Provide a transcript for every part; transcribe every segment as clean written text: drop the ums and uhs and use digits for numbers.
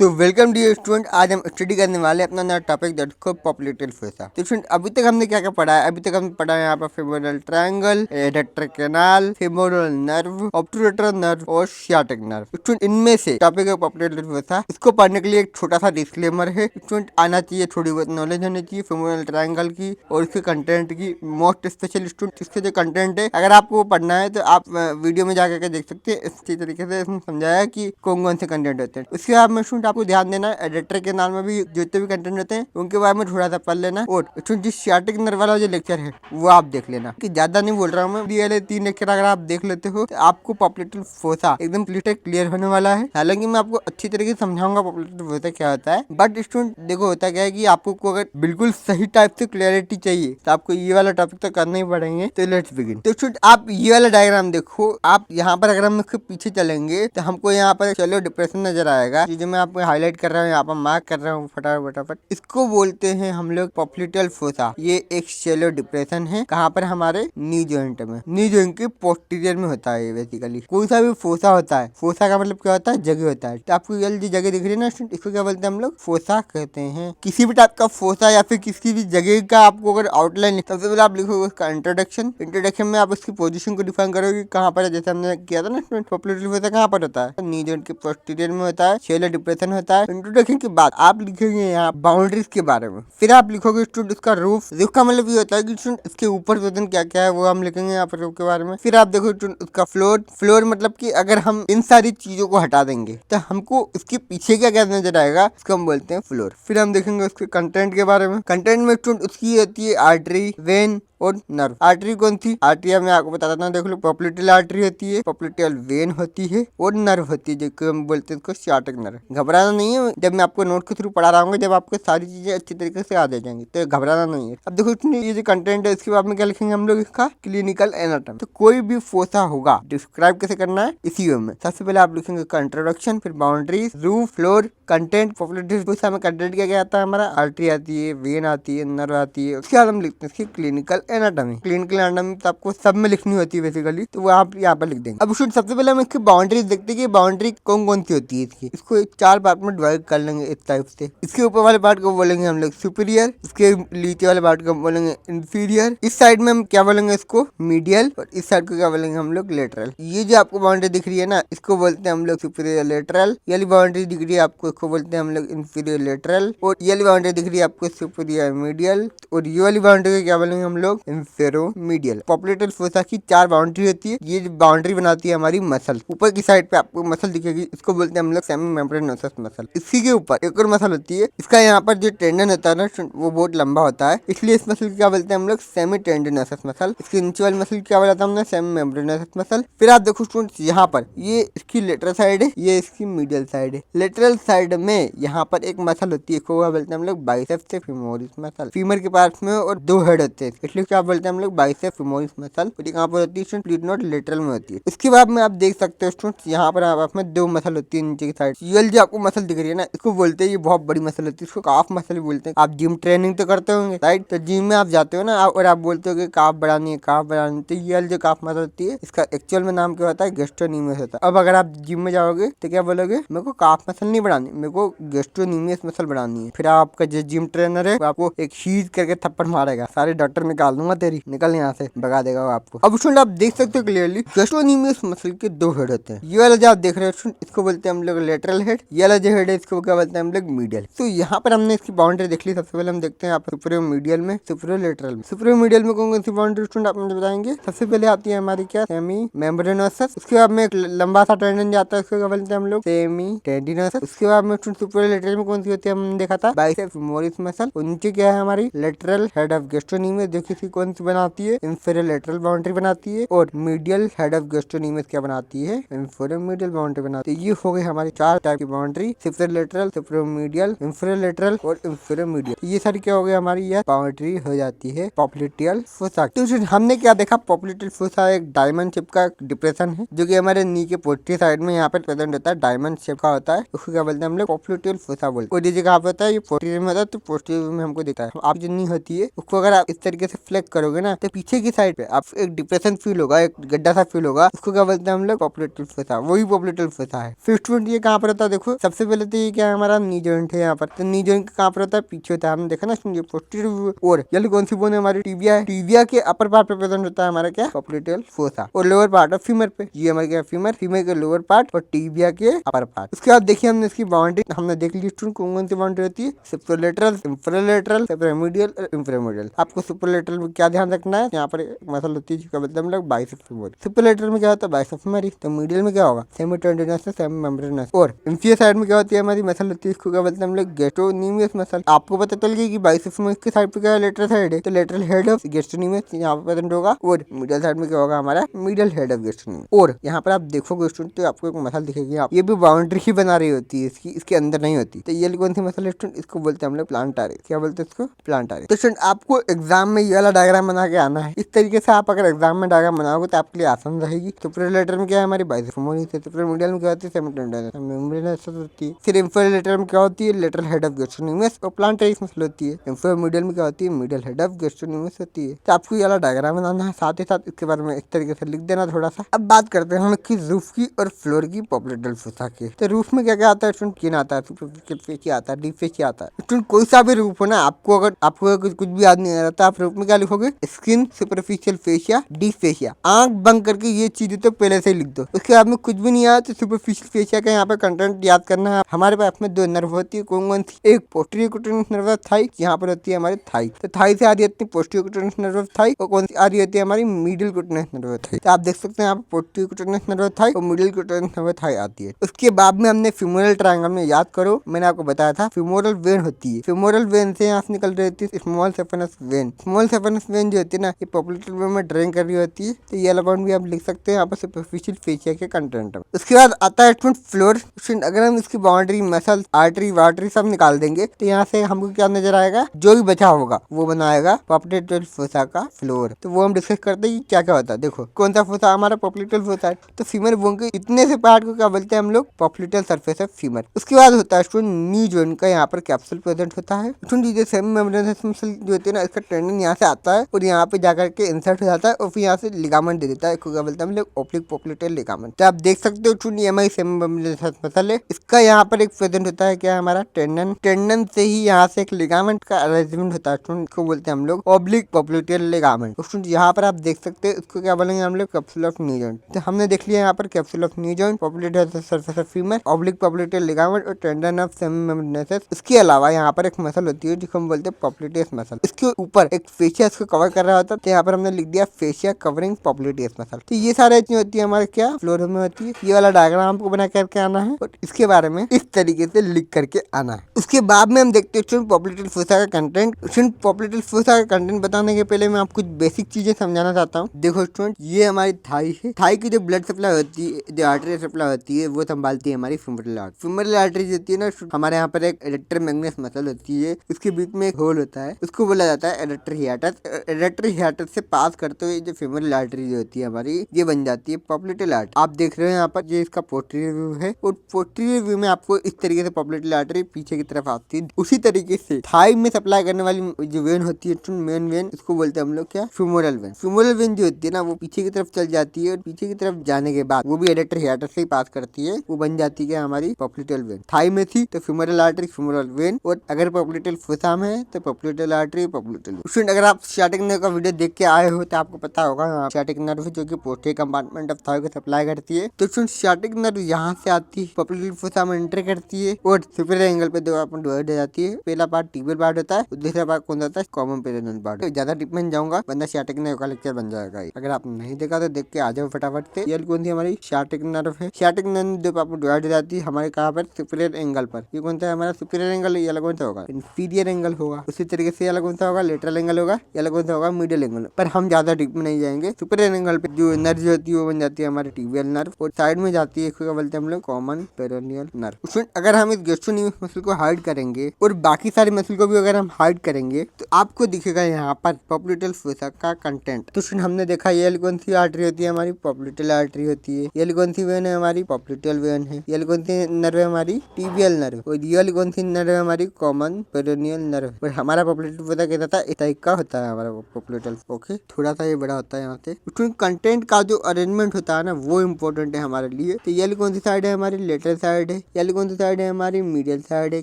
तो welcome dear student, आज हम स्टडी करने वाले हैं अपना नया टॉपिक दैट को पॉपुलेटेड फोसा। तो स्टूडेंट अभी तक हमने क्या क्या पढ़ा है? अभी तक हमने पढ़ा है यहाँ पर femoral triangle, adductor canal, femoral nerve, obturator nerve और सियाटिक नर्व। स्टूडेंट इनमें से टॉपिक है पॉपुलेटेड फोसा। इसको पढ़ने के लिए एक छोटा सा डिस्क्लेमर है। स्टूडेंट आना चाहिए, थोड़ी बहुत नॉलेज होनी चाहिए फेमोरल ट्रायंगल की और इसके कंटेंट की। मोस्ट स्पेशल स्टूडेंट इसके जो कंटेंट है, अगर आपको पढ़ना है तो आप वीडियो में जाकर के देख सकते हैं। अच्छी तरीके से इसमें समझाया है कि कौन कौन से कंटेंट होते हैं। उसके बाद में स्टूडेंट आपको ध्यान देना है एडिटर के नाम में भी जितने भी कंटेंट होते हैं उनके बारे में थोड़ा सा पढ़ लेना। और जो सियाटिक नर्व वाला जो लेक्चर है वो आप देख लेना, कि ज्यादा नहीं बोल रहा हूँ मैं। ये 3 लेक्चर अगर आप देख लेते हो तो आपको पॉपुलेटेड फोसा एकदम क्लियर होने वाला है। हालांकि मैं आपको अच्छी तरीके से समझाऊंगा पॉपुलेटेड फोसा क्या होता है, बट स्टूडेंट देखो होता क्या है कि आपको अगर बिल्कुल सही टाइप से क्लियरिटी चाहिए तो आपको ये वाला टॉपिक तो करना ही पड़ेंगे। तो लेट्स बिगिन। तो स्टूडेंट आप ये वाला डायग्राम देखो। आप यहाँ पर अगर हम इसके पीछे चलेंगे तो हमको यहाँ पर चलो डिप्रेशन नजर आएगा, जो मैं आपको हाईलाइट कर रहा हूँ, यहाँ पर मार्क कर रहा हूँ फटाफट। इसको बोलते हैं हम लोग पॉपुलेटल फोसा। ये एक शेलो डिप्रेशन है। कहाँ पर? हमारे नी जॉइंट में। नी जॉइंट के पोस्टीरियर में होता है। बेसिकली कोई सा भी फोसा होता है, फोसा का मतलब क्या होता है? जगह होता है। तो आपको ये जगह दिख रही है ना, इसको क्या बोलते हैं हम लोग? फोसा कहते हैं। किसी भी टाइप का फोसा या फिर किसी भी जगह का आपको अगर आउटलाइन, सबसे पहले आप लिखोगे उसका इंट्रोडक्शन में आप उसकी पोजीशन को डिफाइन करोगे कहाँ पर है। जैसे हमने किया था ना, पॉपुलेटल फोसा कहाँ पर होता है? नी जॉइंट के पोस्टीरियर में होता है, शेलो डिप्रेशन होता है। इंट्रोडक्शन के बाद आप लिखेंगे यहाँ बाउंड्रीज के बारे में। फिर आप लिखोगे स्टूडेंट इसका रूफ का मतलब ये होता है कि स्टूडेंट इसके ऊपर वजन क्या क्या है वो हम लिखेंगे यहाँ पर रूफ के बारे में। फिर आप देखो स्टूडेंट उसका फ्लोर मतलब कि अगर हम इन सारी चीजों को हटा देंगे तो हमको इसके पीछे क्या क्या नजर आएगा, इसको हम बोलते हैं फ्लोर। फिर हम देखेंगे उसके कंटेंट के बारे में। कंटेंट में स्टूडेंट उसकी होती है आर्टरी, वेन और नर्व। आर्टरी कौन सी? आर्टरी मैं आपको बताता हूँ, देख लो। पॉपुलेटल आर्टरी होती है, पॉपुलेटल वेन होती है और नर्व होती है, जो हम बोलते हैं इसको सियाटिक नर्व। घबराना नहीं है, जब मैं आपको नोट के थ्रू पढ़ा रहा हूँ, जब आपको सारी चीजें अच्छी तरीके से याद आ जाएंगी तो घबराना नहीं है। अब देखो इसमें ये जो कंटेंट है इसके बाद में क्या लिखेंगे हम लोग? इसका क्लिनिकल एनाटॉमी। तो कोई भी फोसा होगा डिस्क्राइब कैसे करना है इसी वे में। सबसे पहले आप लिखेंगे इसका इंट्रोडक्शन, फिर boundaries, roof, floor, content. Populated fossa में कंटेंट क्या क्या आता है हमारा? आर्टरी आती है, वेन आती है, नर्व आती है। उसके बाद हम लिखते हैं इसकी क्लिनिकल एनाटॉमी। क्लिनिकल एनाटॉमी तो आपको सब में लिखनी होती है बेसिकली, तो वो आप यहाँ पर लिख देंगे। अब सबसे पहले हम इसकी बाउंड्रीज देखते हैं कि बाउंड्री कौन कौन सी होती है इसकी। इसको 4 पार्ट में डिवाइड कर लेंगे इस टाइप से। इसके ऊपर वाले पार्ट को बोलेंगे हम लोग सुपीरियर, इसके नीचे वाले पार्ट को बोलेंगे इंफीरियर। इस साइड में हम क्या बोलेंगे? इसको मीडियल। और इस साइड को क्या बोलेंगे हम लोग? लेटरल। ये जो आपको बाउंड्री दिख रही है ना, इसको बोलते हैं हम लोग सुपीरियर लेटरल। ये वाली बाउंड्री दिख रही है आपको, इसको बोलते हैं हम लोग इंफीरियर लेटरल। और ये वाली बाउंड्री दिख रही है आपको सुपीरियर मीडियल। और ये वाली बाउंड्री को क्या बोलेंगे हम लोग? इंफेरो मीडियल। पॉपुलेटेड फोसा की 4 बाउंड्री होती है। ये बाउंड्री बनाती है हमारी मसल। ऊपर की साइड पे आपको मसल दिखेगी, इसको बोलते हैं हम लोग सेमी मेम्ब्रेनोसस मसल। इसी के ऊपर एक और मसल होती है। इसका यहाँ पर जो टेंडन होता है ना, वो बहुत लंबा होता है, इसलिए इस मसल क्या बोलते हैं हम लोग? Semi tendinosus muscle. इसके नीचे वाली मसल क्या बोला था हमने? Semi membranosus muscle. फिर आप देखो स्टूडेंट्स, यहाँ पर ये इसकी लेटरल साइड है, ये इसकी मीडियल साइड है। लेटरल साइड में यहाँ पर एक मसल होती है, इसको बोलते हैं हम लोग बाइसेप्स फेमोरिस मसल। फीमर के पार्ट में और 2 हेड होते हैं, इसलिए क्या बोलते हैं हम लोग? Biceps femoris muscle. कहाँ पर होती है? प्लीज नोट लेटरल में होती है। इसके बाद में आप देख सकते हो स्टूडेंट्स, यहाँ पर आप में 2 मसल होती है नीचे की साइड। ये जो आपको मसल दिख रही है ना, इसको बोलते हैं, ये बहुत बड़ी मसल होती है, इसको काफ मसल भी बोलते हैं। आप जिम ट्रेनिंग तो करते होंगे राइट? तो जिम में आप जाते हो ना और आप बोलते हो कि काफ बढ़ानी है, काफ बढ़ानी है, तो ये जो काफ मसल होती है इसका एक्चुअल में नाम क्या होता है? गैस्ट्रोनीमियस होता है। अब अगर आप जिम में जाओगे तो क्या बोलोगे? मेरे को काफ मसल नहीं बढ़ानी, मेरे को गैस्ट्रोनीमियस मसल बढ़ानी है। फिर आपका जो जिम ट्रेनर है वो आपको एक शीज करके थप्पड़ मारेगा, सारे डॉक्टर निकाल दूंगा तेरी, निकल यहाँ से, भगा देगा वो आपको। अब स्टूडेंट आप देख सकते हो क्लियरली, गैस्ट्रोनीमियस मसल के 2 हेड होते हैं। ये वाला जो आप देख रहे हो इसको बोलते हैं हम लोग लेटरल हेड। ये वाला जो हेड है इसको क्या बोलते हैं हम लोग? मीडियल। तो यहाँ पर हमने इसकी बाउंड्री देख ली। सबसे पहले हम देखते हैं आप सुपीरियर मीडियल में, सुपीरियर लेटरल में। सुपीरियर मीडियल में कौन कौन सी बाउंड्री स्टूडेंट आप मुझे बताएंगे? सबसे पहले आती है हमारी क्या? सेमी मेम्ब्रेनोसस। उसके बाद में एक लंबा सा टेंडन जाता है, उसको क्या बोलते हैं हम लोग? सेमी टेंडिनोसस। उसके बाद में सुपीरियर लेटरल में कौन सी होती है? हमने देखा था बाइसेप्स फेमोरिस मसल। नीचे क्या है हमारी? लेटरल हेड ऑफ गैस्ट्रोनीमियस, जो किसी कौन सी बनाती है? इंफीरियर लेटरल बाउंड्री बनाती है। और मीडियल हेड ऑफ गैस्ट्रोनीमियस क्या बनाती है? इंफीरियर मीडियल बाउंड्री बनाती है। ये हो गई हमारी 4 टाइप की boundary, superior lateral, superior medial, inferior lateral और इंफीरियर मीडियल। ये सारी क्या हो गई हमारी? यह बाउंड्री हो जाती है पॉपुलेटल फोसा। तो हमने क्या देखा? पॉपुलेटल फोसा एक डायमंड शेप का डिप्रेशन है, जो कि हमारे नी के पोस्टीरियर साइड में यहाँ पे प्रेजेंट होता है, डायमंड शेप का होता है। उसको क्या बोलते हैं हम लोग? पॉपुलेटल फोसा बोलते हैं। और ये जगह होता है, ये पोस्टीरियर में होता है, तो पोस्टीरियर में हमको दिखता है। आप जो नी होती है उसको अगर आप इस तरीके से रिफ्लेक्ट करोगे ना तो पीछे की साइड पे आप एक डिप्रेशन फील होगा, एक गड्ढा सा फील होगा, उसको क्या बोलते हैं हम लोग पॉप्युलेटल फोसा, वही पॉप्युलेटल फोसा है। फिफ्थ पॉइंट ये कहाँ पर होता है देखो, सबसे पहले तो ये क्या हमारा नी जॉइंट है यहाँ पर, तो नी जॉइंट कहाँ पर होता है, पीछे होता है, हमने देखा ना सुनिए पोस्टीरियर। और ये कौन सी बोन है हमारी, टिबिया है, टिबिया के अपर पार्ट पे प्रेजेंट होता है हमारा क्या पॉप्युलेटल फोसा, और लोअर पार्ट ऑफ फीमर पे, ये हमारे क्या फीमर, फीमर के लोअर पार्ट और टिबिया के अपर पार्ट। उसके बाद देखिए हमने इसकी बाउंड्री हमने देख ली, कौन सी बाउंड्री होती है, सुपरलेटरल, इंफ्रालेटरल, सुपरामीडियल और इंफ्रामीडियल। आपको सुपरलेटरल में क्या ध्यान रखना है, यहाँ पर मसल होती है जिसका मतलब हम लोग बाइसेप्स फेमोरस। सुपरलेटरल में क्या होता है, बाइसेप्स फेमोरस, तो मीडियल में क्या होगा, सेमीटेंडिनस से सेमी मेम्ब्रेनस। और इंफीरियर साइड में क्या होती है हमारी मसल होती है, इसको क्या बोलते हैं हम लोग गैस्ट्रोनीमियस मसल। आपको पता चल गई कि बाइसेप्स फेमोरस की साइड पे क्या है, लेटरल साइड है, तो लेटरल हेड ऑफ गैस्ट्रोनीमियस यहाँ पे प्रेजेंट होगा। और मीडियल साइड में क्या होगा हमारा, मीडियल हेड ऑफ गैस्ट्रोनीमियस। और यहाँ पर आप देखोगे स्टूडेंट तो आपको एक मसल दिखेगी, आप ये भी बाउंड्री ही बना रही होती है इसकी, इसके अंदर नहीं होती। तो ये कौन सी मसल है स्टूडेंट, इसको बोलते हैं हम लोग प्लांटार, क्या बोलते हैं इसको, प्लांटार। तो स्टूडेंट आपको एग्जाम में ये वाला डायग्राम बना के आना है। इस तरीके से आप अगर एग्जाम में डायग्राम बनाओगे तो आपके लिए आसान रहेगी। सुपरलेटर में क्या है हमारी बाइसेप्स फेमोरस, सुपरमीडियल में क्या होती है, सेमीटेंडिनस मेम्ब्रेनस होती है। फिर इंफ्रालेटरल में क्या होती है, लेटरल हेड ऑफ गैस्ट्रोनीमियस और प्लांटारिस मसल होती है। इंफ्रामीडियल में क्या होती है, मीडियल हेड ऑफ गैस्ट्रोनीमियस होती है। तो आपको ये वाला डायग्राम बनाना है, साथ ही साथ इसके बारे में इस तरीके से लिख देना थोड़ा सा। अब बात करते हैं हम इसकी रूफ की और फ्लोर की पॉप्युलेटल फोसा की। तो रूफ में क्या क्या आता है स्टूडेंट, किन आता है, सुपरफिशियल फेशिया आता है, डीप फेशिया आता है। स्टूडेंट कोई सा भी रूफ हो ना, आपको अगर कुछ भी याद नहीं आ रहा तो आप रूफ में क्या लिखोगे, skin, superficial fascia, deep fascia. आंख बंद करके ये चीजें तो पहले से ही लिख दो। उसके बाद में कुछ भी नहीं आया तो सुपरफिशियल फेशिया का यहाँ पे कंटेंट याद करना है। हमारे पास में दो नर्व होती है, कौन कौन सी, एक posterior cutaneous nerve of Thai, यहाँ पर होती है हमारी थाई, तो थाई से आ रही होती है posterior cutaneous nerve of thigh, और कौन सी आ रही होती है हमारी middle cutaneous nerve of thigh. तो आप देख सकते हैं यहाँ पे posterior cutaneous nerve of thigh और middle cutaneous nerve of thigh आती है। उसके बाद में हमने फीमोरल ट्रायंगल में, याद करो मैंने आपको बताया था फीमोरल वेन होती है, फीमोरल वेन से यहाँ से निकल रही होती है small saphenous when. Small saphenous when जो होती है ना, ये पॉप्युलेटल वेन में ड्रेन कर रही होती है। तो ये पॉइंट भी आप लिख सकते हैं यहाँ पर सुपरफिशियल फेशिया के कंटेंट में। उसके बाद आता है फ्लोर। अगर हम इसकी बाउंड्री, मसल, आर्टरी वार्टरी सब निकाल देंगे तो यहाँ से हमको क्या नजर आएगा, जो भी बचा होगा वो बनाएगा पॉप्युलेटल फोसा का फ्लोर। तो वो हम डिस्कस करते हैं क्या क्या होता है। देखो कौन सा फोसा हमारा पॉप्युलेटल फोसा है, तो फीमर बोन के इतने से पार्ट को क्या बोलते हैं हम लोग, पॉप्युलेटल सरफेस ऑफ फीमर। उसके बाद होता है स्टूडेंट नी जॉइंट का, यहाँ पर कैप्सूल प्रेजेंट होता है। सेमी मेम्ब्रेनस मसल जो होती है ना, इसका टेंडन यहाँ से आता है और यहाँ पे जाकर के इंसर्ट हो जाता है और फिर यहाँ से लिगामेंट दे देता है, क्या बोलते हैं हम लोग, ओब्लिक पॉप्युलेटल लिगामेंट। तो आप देख सकते हो स्टूडेंट ये सेमी मेम्ब्रेनस मसल है, इसका यहाँ पर एक प्रेजेंट होता है क्या हमारा टेंडन, टेंडन से ही यहाँ से एक लिगामेंट का अरेंजमेंट होता है स्टूडेंट, इसको बोलते हैं हम लोग ओब्लिक पॉप्युलेटल लिगामेंट। स्टूडेंट यहाँ पर आप देख सकते हैं इसको क्या बोलेंगे हम लोग, कैप्सूल ऑफ नी जॉइंट। तो हमने देख लिया यहाँ पर capsule of knee joint, popliteal surface of femur, oblique popliteal ligament और टेंडन ऑफ सेमी मेम्ब्रेनस। इसके अलावा यहाँ पर एक मसल होती है जिसको हम बोलते हैं पॉप्युलेटस मसल, इसके ऊपर एक फेशिया इसको कवर कर रहा होता है। तो यहाँ पर हमने लिख दिया फेशिया कवरिंग पॉप्युलेटस मसल। तो ये सारे चीज होती है हमारे क्या फ्लोर में होती है। ये वाला डायग्राम आपको बना करके आना है और इसके बारे में इस तरीके से लिख करके आना है। उसके बाद में हम देखते हैं पॉप्युलेटल फोसा का कंटेंट। पॉप्युलेटल फोसा का कंटेंट बताने के पहले मैं आपको कुछ बेसिक चीजें समझाना चाहता हूँ। देखो स्टूडेंट, ये हमारी थाई है, थाई की जो ब्लड सप्लाई होती है, जो आर्टरी सप्लाई होती है, वो संभालती है हमारी फीमोरल आर्टरी। फीमोरल आर्टरी जो होती है ना, हमारे यहाँ पर एक एडक्टर मैग्नस मसल होती है, उसके बीच में एक होल होता है, उसको बोला जाता है एडक्टर हियाटस। एडक्टर हियाटस से पास करते हुए जो फीमोरल आर्टरी जो होती है हमारी, ये बन जाती है पॉप्युलेटल आर्टरी। आप देख रहे हो यहाँ पर, ये इसका पोस्टीरियर व्यू है और पोस्टीरियर व्यू में आपको इस तरीके से पॉप्युलेटल आर्टरी पीछे की तरफ आती है। उसी तरीके से थाई में सप्लाई करने वाली जो वेन होती है, मेन वेन, इसको बोलते हैं हम लोग क्या, फीमोरल वेन। फीमोरल वेन जो होती है ना, वो पीछे की तरफ चल जाती है और पीछे की तरफ जाने के बाद वो भी एडक्टर हियाटस से ही पास करती है, वो बन जाती है हमारी पॉप्युलेटल वेन। थाई में थी तो फीमोरल आर्टरी, फीमोरल वेन, और अगर पॉप्युलेटल फोसा में है तो पॉप्युलेटल आर्टरी, पॉप्युलेटल वेन। अगर आप स्टैटिक नर्व का वीडियो देख के आए हो तो आपको पता होगा स्टैटिक नर्व जो कि पोस्टीरियर कंपार्टमेंट ऑफ थाई को सप्लाई करती है। तो स्टैटिक नर्व यहाँ से आती है, पॉप्युलेटल फोसा में एंटर करती है और सुपीरियर एंगल पे दो डिवाइड हो जाती है। पहला पार्ट टिबियल पार्ट होता है, दूसरा पार्ट कौन होता है, कॉमन पेरिनेल पार्ट। ज्यादा डीप में जाऊंगा वरना स्टैटिक नर्व का लेक्चर बन जाएगा। अगर आप नहीं देखा तो देख के आ जाओ फटाफट से। ये कौन सी हमारी स्टैटिक नर्व है। स्टैटिक नर्व जो आपको डिवाइड हो जाती है हमारे कहाँ पर, सुपीरियर एंगल पर। ये कौन सा है हमारा सुपीरियर एंगल, ये अलग कौन सा होगा, इंफीरियर एंगल होगा। उसी तरीके से अलग कौन सा होगा, लेटरल एंगल होगा, ये अलग कौन सा होगा, मिडिल एंगल। पर हम ज्यादा डीप में नहीं जाएंगे। सुपीरियर एंगल पे जो नर्व होती है वो बन जाती है हमारी टिबियल नर्व और साइड में जाती है, क्या बोलते हैं हम लोग, कॉमन पेरिनियल नर्व। उसमें अगर हम इस गैस्ट्रोनीमियस मसल को हाइड करेंगे और बाकी सारी मसल को भी अगर हम हाइड करेंगे तो आपको दिखेगा यहाँ पर पॉप्युलेटल फोसा का कंटेंट। तो हमने देखा ये कौन सी आर्टरी होती है हमारी, पॉप्युलेटल आर्टरी होती है। ये कौन सी वेन है हमारी, पॉप्युलेटल वेन है। ये कौन सी नर्व है हमारी, टिबियल नर्व। और ये कौन सी नर्व है हमारी, कॉमन पेरिनियल नर्व। और हमारा पॉप्युलेटल फोसा कहता था इस टाइप का होता होता है हमारा पॉपुलेटल। ओके, थोड़ा सा ये बड़ा होता है यहाँ से। उसमें कंटेंट का जो अरेंजमेंट होता है ना वो इम्पोर्टेंट है हमारे लिए। तो ये कौन सी साइड है हमारी, लेटरल साइड है। ये कौन सी साइड है हमारी, मीडियल साइड है।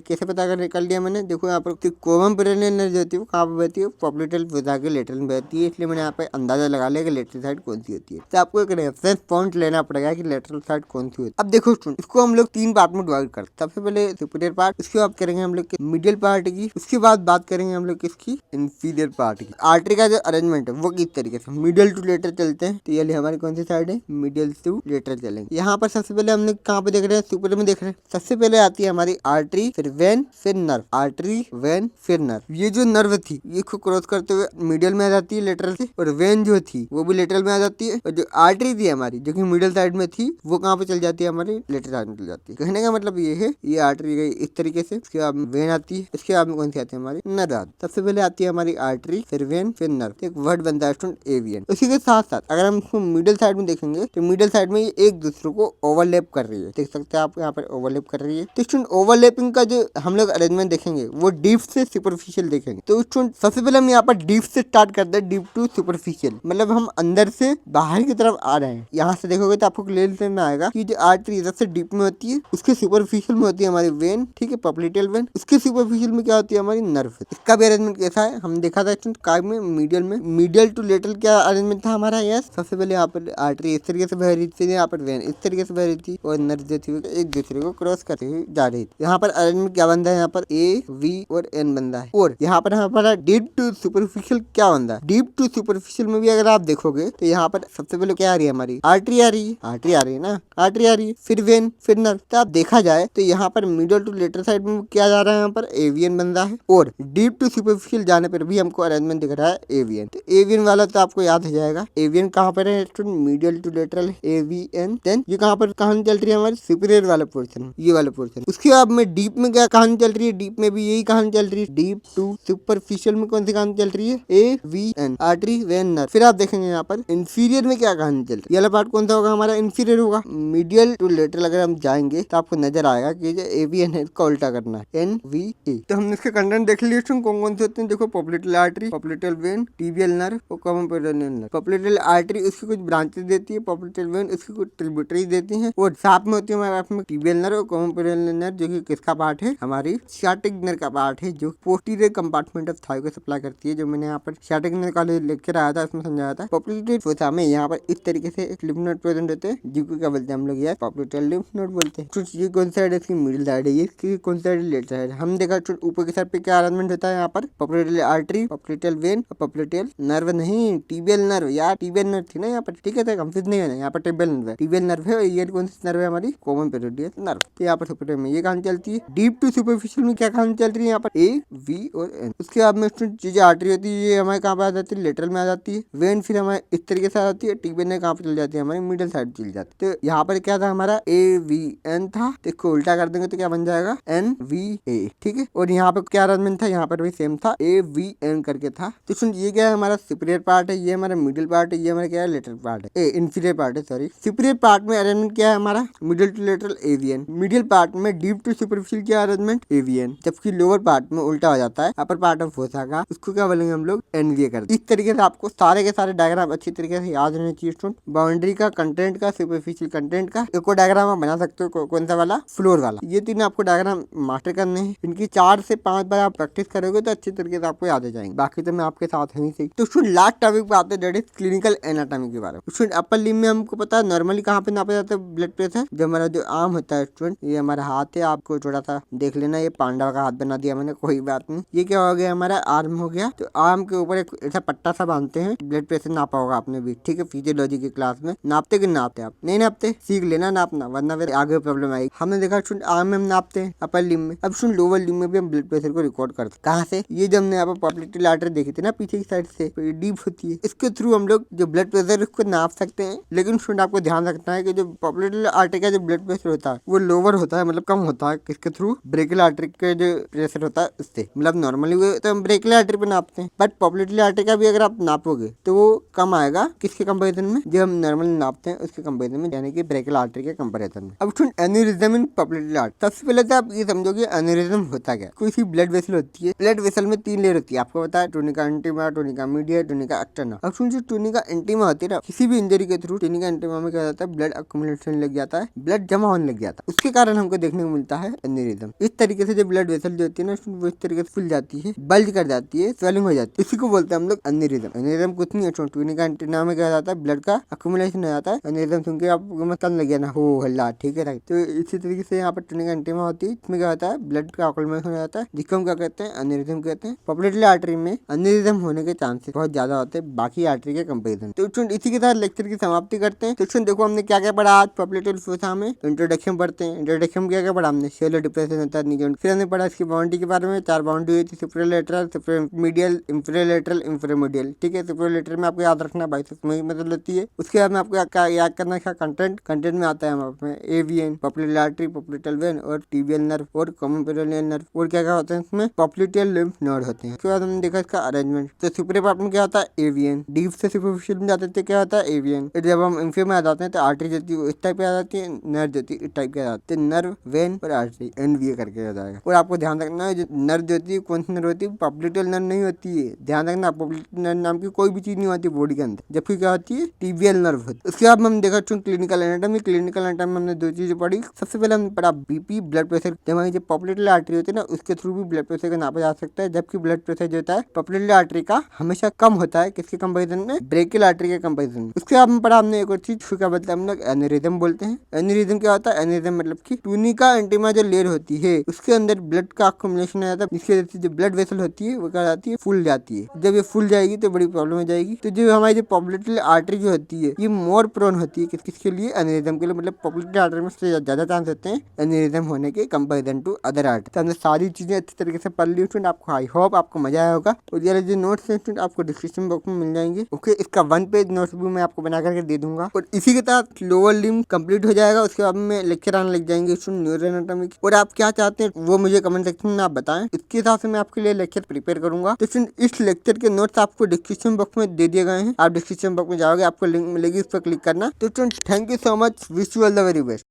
कैसे पता कर लिया मैंने, देखो यहाँ पर कोवम पेरेनियल एनर्जी होती है वो कहाँ पर बहती है, पॉपुलेटल फुजा के लेटरल में बहती है, इसलिए मैंने यहाँ पे अंदाजा लगा लिया कि लेटरल साइड कौन सी होती है। तो आपको एक रेफरेंस पॉइंट लेना पड़ेगा कि लेटरल साइड कौन सी होती है। अब देखो स्टूडेंट, इसको हम लोग 3 पार्ट में डिवाइड करते हैं। सबसे पहले सुपीरियर पार्ट, उसके बाद करेंगे हम लोग मीडियल पार्ट की, उसके बाद बात करेंगे हम लोग किसकी, इंफीरियर पार्ट की। आर्टरी का जो अरेंजमेंट है वो किस तरीके से, मीडियल टू लेटर चलते हैं। तो ये हमारी कौन सी साइड है, मीडियल टू लेटर चलेंगे। यहाँ पर सबसे पहले हमने कहाँ पे देख रहे हैं, सुपर में देख रहे हैं। सबसे पहले आती है हमारी आर्टरी, फिर वेन, फिर नर्व। आर्टरी, वेन, फिर नर्व। ये जो नर्व थी ये क्रॉस करते हुए मीडियल में आ जाती है लेटरल से, और वेन जो थी वो भी लेटरल में आ जाती है, और जो आर्टरी थी हमारी जो कि मिडिल साइड में थी वो कहाँ पे चल जाती है, हमारी लेटरल साइड में चल जाती है। कहने का मतलब ये है, ये आर्टरी गई इस तरीके से, इसके बाद वेन आती है, इसके बाद में कौन सी आती है हमारी, नर्व। सबसे पहले आती है हमारी आर्टरी, फिर वेन, फिर नर्व। एक वर्ड बनता है स्टूडेंट एवियन। उसी के साथ साथ अगर हम इसको मिडिल साइड में देखेंगे तो मिडिल साइड में ये एक दूसरे को ओवरलैप कर रही है, देख सकते हैं आप यहाँ पर ओवरलैप कर रही है। तो स्टूडेंट ओवरलैपिंग का जो हम लोग अरेंजमेंट देखेंगे वो डीप से सुपरफिशियल देखेंगे। तो स्टूडेंट सबसे पहले हम यहाँ पर डीप से स्टार्ट करते हैं, डीप टू सुपरफिशियल, मतलब हम अंदर से बाहर की तरफ आ रहे हैं। यहाँ से देखोगे तो आपको क्लियर समझ में आएगा कि जो आर्टरी सबसे डीप में होती है, उसके सुपरफिशियल में होती है हमारी वेन, ठीक है, पॉप्लिटेल वेन। उसके सुपरफिशियल में क्या होती है हमारी नर्व। इसका भी अरेंजमेंट कैसा है हम देखा था काय में, मीडियल में। मीडियल टू लेटरल क्या अरेंजमेंट था हमारा, यस। सबसे पहले यहाँ पर आर्टरी इस तरीके से बह रही थी, यहाँ पर वेन इस तरीके से बह रही थी, और नर्व जो थी एक दूसरे को क्रॉस करते हुए जा रही थी। यहाँ पर अरेंजमेंट क्या बनता है, यहाँ पर ए, वी और एन बनता है। और यहाँ पर हमारा डीप टू सुपरफिशियल क्या बनता है, डीप टू सुपरफिशियल में भी अगर आप देखोगे तो यहाँ पर सबसे पहले क्या आ रही है हमारी, आर्टरी आ रही है, आर्टरी आ रही है ना, आर्टरी आ रही है, फिर वेन, फिर नर्व। तो आप देखा जाए तो यहाँ पर मिडल टू लेटर साइड में क्या जा रहा है, यहाँ पर एवियन बन रहा है, और डीप टू सुपरफिशियल जाने पर भी हमको अरेंजमेंट दिख रहा है एवियन। तो एवियन वाला तो आपको याद हो जाएगा, एवियन कहाँ पर है student, medial to lateral A V N. Then ये कहाँ पर कहानी चल रही है हमारी, सुपीरियर वाला पोर्शन, ये वाला पोर्शन। उसके बाद में डीप में क्या कहानी चल रही है, डीप में भी यही कहानी चल रही है। डीप टू सुपरफिशियल में कौन सी कहानी चल रही है, A V N, artery vein nerve. फिर आप देखेंगे यहाँ पर इंफीरियर में क्या कहानी चल रही है, ये वाला पार्ट कौन सा होगा हमारा, इंफीरियर होगा। मीडियल टू लेटरल अगर हम जाएंगे तो आपको नजर आएगा कि जो ए वी एन है इसका उल्टा करना है, एन वी ए। तो हमने इसके कंटेंट देख लिए कौन कौन से होते हैं, देखो popliteal artery, popliteal vein, tibial nerve और common peroneal nerve. Popliteal artery उसकी कुछ ब्रांचेस देती है, पॉप्लिटेल वेन उसकी कुछ ट्रिब्यूटरी देती है, और साथ में होती है हमारे पास में टिबियल नर्व और कॉमन पेरिनियल नर्व, जो कि किसका पार्ट है, हमारी सियाटिक नर्व का पार्ट है, जो पोस्टीरियर कंपार्टमेंट ऑफ थाई को सप्लाई करती है। जो मैंने यहाँ पर सियाटिक नर्व का लेक्चर आया था उसमें समझाया था। पॉप्लिटेल फोसा में यहाँ पर इस तरीके से एक लिम्फ नोड प्रेजेंट होते हैं, जिनको क्या बोलते हैं हम लोग, यार पॉप्लिटेल लिम्फ नोड बोलते हैं। ये कौन साइड है, इसकी मिडिल साइड है, ये इसकी कौन साइड है, लेफ्ट साइड। हम देखा ऊपर की साइड पे क्या अरेंजमेंट होता है, यहाँ पर पॉप्लिटेल आर्टरी, पॉप्लिटेल वेन और पॉप्लिटेल नर्व, नहीं टिबियल नर्व, यार टिबियल नर्व थी ना यहाँ पर, ठीक है, कंफ्यूज नहीं होना, यहाँ पर टिबियल नर्व है, टिबियल नर्व है, और ये कौन सी नर्व है हमारी, कॉमन पेरिनियल नर्व। तो यहाँ पर सुपीरियर में ये कहानी चलती है। डीप टू सुपरफिशियल में क्या कहानी चल रही है, यहाँ पर ए वी और एन। उसके बाद में चीजें आर्टरी होती है, ये हमारे कहाँ पे आ जाती है, लेटरल में आ जाती है। वेन फिर हमारे इस तरीके से आ जाती है, टिबियल ने कहाँ पे चल जाती है, हमारी मिडिल साइड चल जाती है। तो यहाँ पर क्या था हमारा, ए वी एन था, तो इसको उल्टा कर देंगे तो क्या बन जाएगा, एन वी ए, ठीक है। और यहाँ पर क्या अरेंजमेंट था, यहाँ पर भी सेम था, ए वी एन करके था। तो सुन, ये क्या है हमारा सुपीरियर पार्ट है, ये हमारा मिडिल पार्ट है, ये हमारा क्या है, लेटरल पार्ट है, इंफीरियर पार्ट है, सॉरी। सुपीरियर पार्ट में अरेंजमेंट क्या है हमारा, middle to lateral A V N. Middle part में डीप टू सुपरफिशियल क्या अरेंजमेंट, एवियन। जबकि लोअर पार्ट में उल्टा हो जाता है, अपर पार्ट ऑफ फोसा का, उसको क्या बोलेंगे हम लोग, एनवीए कर। इस तरीके से आपको सारे के सारे डायग्राम अच्छी तरीके से याद रहने चाहिए स्टूडेंट। बाउंड्री का, कंटेंट का, सुपरफिशियल कंटेंट का एक डायग्राम आप बना सकते हो, कौन सा वाला, फ्लोर वाला। ये तीन आपको डायग्राम मास्टर करने हैं, इनकी 4 से 5 बार आप प्रैक्टिस करोगे तो अच्छी तरीके से आपको याद हो जाएंगे। बाकी तो मैं आपके साथ ही सही। तो स्टूडेंट लास्ट टॉपिक पे आते हैं, दैट इज क्लिनिकल एनाटॉमी के बारे में। स्टूडेंट अपर लिम्ब में हमको पता है नॉर्मली कहाँ पे नापा जाता है ब्लड प्रेशर, जो हमारा जो आर्म होता है स्टूडेंट, ये हमारा हाथ है, आपको थोड़ा सा देख लेना, ये पांडा का हाथ बना दिया मैंने, कोई बात नहीं। ये क्या हो गया, हमारा आर्म हो गया। तो आर्म के ऊपर एक ऐसा पट्टा सा बांधते हैं, ब्लड प्रेशर नापा होगा आपने भी, ठीक है, फिजियोलॉजी की क्लास में। नापते कि नापते आप नहीं नापते, सीख लेना नापना, वरना फिर आगे प्रॉब्लम आएगी। हमने देखा स्टूडेंट आर्म में हम नापते हैं अपर लिम्ब में, अब स्टूडेंट लोअर लिम्ब में भी हम ब्लड प्रेशर को रिकॉर्ड करते हैं। कहाँ से, ये जब हमने यहाँ पर पॉप्लिटेल आर्टरी देखी थी ना पीछे की साइड से, तो ये डीप होती है, इसके थ्रू हम लोग जो ब्लड प्रेशर उसको नाप सकते हैं। लेकिन स्टूडेंट आपको ध्यान रखना है कि जो पॉप्लिटेल आर्टरी का जो ब्लड प्रेशर होता है वो लोअर होता है, मतलब कम होता है, किसके थ्रू, ब्रेकियल आर्टरी का जो प्रेशर होता है उससे, मतलब नॉर्मली वो तो हम ब्रेकियल आर्टरी पे नापते हैं, बट पॉप्लिटेल आर्टरी का भी अगर आप नापोगे तो वो कम आएगा, किसके कंपेरिजन में, जो हम नॉर्मली नापते हैं उसके कंपेरिजन में, यानी कि ब्रेकियल आर्टरी के कंपेरिजन में। अब स्टूडेंट एन्यूरिज्म इन पॉप्लिटेल आर्टरी, सबसे पहले तो आप ये समझोगे एन्यूरिज्म होता क्या। कोई सी ब्लड वेसल होती है, ब्लड वेसल में 3 लेयर होती है, आपको पता है tunica intima, tunica media, tunica externa. अब सुन, जो टूनिका इंटीमा होती है ना, किसी भी इंजरी के थ्रू टूनिका इंटीमा में क्या जाता है, ब्लड अक्यूमुलेशन लग जाता है, ब्लड जमा होने लग जाता है, उसके कारण हमको देखने को मिलता है एन्यूरिज्म। इस तरीके से जो ब्लड वेसल जो होती है ना, वो इस तरीके से फुल जाती है, बल्ज कर जाती है, स्वेलिंग हो जाती है, इसी को बोलते हैं हम लोग एन्यूरिज्म। एन्यूरिज्म कुछ नहीं है, टूनिका इंटीमा में क्या जाता है, ब्लड का अक्यूमुलेशन हो जाता है। एन्यूरिज्म सुन के आपको मतलब लग गया ना, हो हल्ला, ठीक है। तो इसी तरीके से यहाँ पर टूनिका इंटीमा होती है, इसमें क्या होता है, ब्लड का अक्यूमुलेशन हो जाता है, जिसको हम क्या कहते हैं, एन्यूरिज्म कहते हैं। पॉपुलेटरी आर्टरी में एन्यूरिज्म होने के चांसेस बहुत ज्यादा होते हैं बाकी आर्टरी के कंपेरिजन। तो स्टूडेंट इसी के साथ लेक्चर की समाप्ति करते हैं। तो स्टूडेंट देखो हमने क्या क्या पढ़ा आज पॉपुलेटरी फोसा में। इंट्रोडक्शन पढ़ते हैं। इंट्रोडक्शन में क्या क्या पढ़ा हमने, शेलो डिप्रेशन होता है नीचे, फिर हमने पढ़ा इसकी बाउंड्री के बारे में। 4 बाउंड्री हुई थी, सुपरलेटरल, सुपरमीडियल, इंफ्रालेटरल, इंफ्रामीडियल, ठीक है। सुपरलेटरल में आपको याद रखना बाइसेप्स में मतलब होती है। उसके बाद में आपको याद करना क्या कंटेंट में आता है हमारे एवीएन, पॉपुलेटरी आर्टरी, पॉपुलेटल वेन और टीबियल नर्व और कॉमन पेरोनियल नर्व और क्या क्या होते हैं इसमें, पॉपुलेटल लिम्फ नोड होते हैं। उसके बाद हमने देखा इसका अरेंजमेंट। तो सुपर पार्ट में क्या होता है, एवीएन। डीप से सुपरफिशियल में जाते थे, क्या होता है, एवीएन। जब हम इंफियर में आ जाते हैं तो आर्टरी जो है इस टाइप की आ जाती है, नर्व जो है इस टाइप की आ जाती है, नर्व, वेन और आर्टरी, एनवीए करके आ जाएगा। और आपको ध्यान रखना है, जो नर्व जो होती है कौन सी नर्व होती है, पॉपुलेटल नर्व नहीं होती है, ध्यान रखना। पॉपुलेटल नर्व नाम की कोई भी चीज नहीं होती बॉडी के अंदर, जबकि क्या होती है, टीबियल नर्व होती है। उसके बाद हम देखा क्लिनिकल एनाटॉमी। क्लिनिकल एनाटॉमी में हमने 2 चीजें पढ़ी। सबसे पहले हमने पढ़ा बीपी, ब्लड प्रेशर। हमारी जो पॉपुलेटरी आर्टरी होती है ना, उसके थ्रू भी ब्लड प्रेशर का नापा जा सकता है, जबकि ब्लड प्रेशर जो होता है पॉपुलेटरी आर्टरी का हमेशा कम होता है, किसके कंपैरिजन में, ब्रेकियल आर्टरी के कंपैरिजन में। उसके बाद में पढ़ा हमने एक और चीज, क्या बोलते हैं हम लोग, एन्यूरिज्म बोलते हैं। एन्यूरिज्म क्या होता है, एन्यूरिज्म मतलब कि टूनिका इंटीमा जो लेयर होती है उसके अंदर ब्लड का अक्यूमुलेशन हो जाता है, जिसकी वजह से जो ब्लड वेसल होती है वो क्या जाती है, फूल जाती है। जब ये फूल जाएगी तो बड़ी प्रॉब्लम हो जाएगी। तो जो हमारी जो पॉपुलेटरी आर्टरी जो होती है, ये मोर प्रोन होती है किसके लिए, एन्यूरिज्म के लिए। मतलब पॉपुलेटरी आर्टरी में ज्यादा चांस होते हैं एन्यूरिज्म होने के कंपैरिजन टू अदर आर्टरी। तो हमने सारी चीजें अच्छी तरीके से पढ़ ली स्टूडेंट। आपको आई होप आपको मजा आया होगा। और ये जो नोट्स हैं स्टूडेंट आपको डिस्क्रिप्शन बॉक्स में मिल जाएंगे। ओके, इसका 1 पेज नोट्स भी मैं आपको बना करके दे दूंगा। और इसी के साथ लोअर लिम्ब कंप्लीट हो जाएगा। उसके बाद में लेक्चर आने लग जाएंगे स्टूडेंट न्यूरो एनाटॉमी। और आप क्या चाहते हैं वो मुझे कमेंट सेक्शन में आप बताएं, इसके हिसाब से मैं आपके लिए लेक्चर प्रिपेयर करूंगा। तो स्टूडेंट इस लेक्चर के नोट्स आपको डिस्क्रिप्शन बॉक्स में दे दिए गए हैं। आप डिस्क्रिप्शन बॉक्स में जाओगे, आपको लिंक मिलेगी, उस पर क्लिक करना। तो student thank you so much, wish you all the very best.